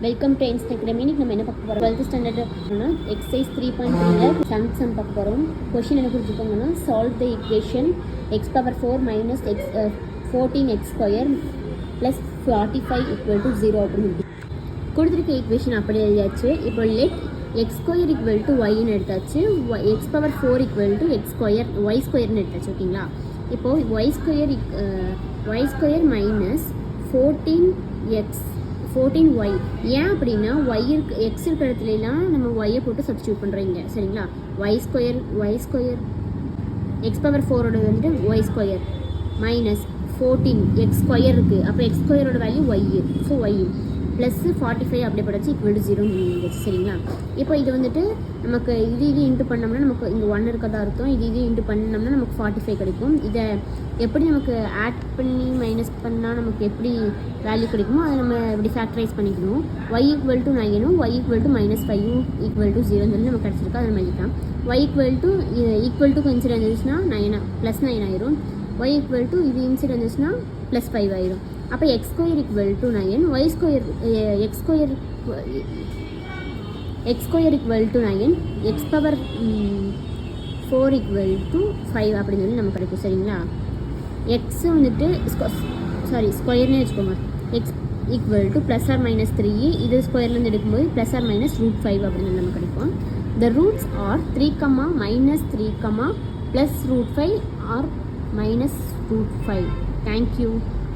Welcome to inst academy. இன்னைக்கு நம்ம என்ன பார்க்க போகிறோம், 12th ஸ்டாண்டர்ட் எக்ஸசைஸ் 3.3ல செவன்த் சம் பார்க்க போகிறோம். கொஷின் என்ன கொடுத்துருக்காங்கன்னா, solve the equation x power 4 minus x 14x square plus 45 equal to 0 அப்படின்னு கொடுத்துருக்க ஈக்குவேஷன் அப்படி எழுதியாச்சு. இப்போ let x square equal to ஒய்ன்னு எடுத்தாச்சு. X power 4 equal to x square y ஸ்கொயர்னு எடுத்தாச்சு. ஓகேங்களா, இப்போது ஒய் ஸ்கொயர் மைனஸ் 14y. ஏன் அப்படின்னா ஒய் எக்ஸ் இருக்கிற இடத்துலலாம் நம்ம ஒய்யை போட்டு சப்ஸ்டியூட் பண்ணுறீங்க. சரிங்களா, ஒய் ஸ்கொயர் எக்ஸ் பவர் 4ஓட வந்துட்டு y square minus 14 x square இருக்குது. அப்போ எக்ஸ் ஸ்கொயரோட value y, so y plus 45 அப்படியே படைச்சு ஈக்குவல் டு 0 இருந்துச்சு. சரிங்களா, இப்போ இது வந்துட்டு நமக்கு இது இன்ட்டு பண்ணோம்னா நமக்கு இங்கே 1 இருக்கதா அர்த்தம். இது இன்ட்டு பண்ணோம்னா நமக்கு 45 கிடைக்கும். இதை எப்படி நமக்கு ஆட் பண்ணி மைனஸ் பண்ணால் நமக்கு எப்படி வேல்யூ கிடைக்குமோ அதை நம்ம இப்படி ஃபேக்டரைஸ் பண்ணிக்கணும். y equal to 9 y equal to -5 equal to 0 சொல்லி நமக்கு கிடச்சிருக்கு. அதை எழுதிக்கலாம். y ஈக்குவல் டு கொஞ்சம் இருந்துச்சுன்னா 9 +9 ஆயிரும். y ஈக்குவல் டு இது இன்சிட் இருந்துச்சுன்னா +5 ஆயிரும். அப்போ X square equal to 9, X square equal to 9, X power 4 equal to 5 அப்படின்னு சொல்லி நமக்கு கிடைக்கும். சரிங்களா, எக்ஸ் வந்துட்டு ஸ்கொயர்னே வச்சுக்கோங்க. எக்ஸ் ஈக்குவல் டு +or-3, இது ஸ்கொயர்லேருந்து எடுக்கும்போது +or-√5 அப்படின்னு சொல்லி நமக்கு கிடைக்கும். The roots R 3, -3, +√5 or -√5. Thank you.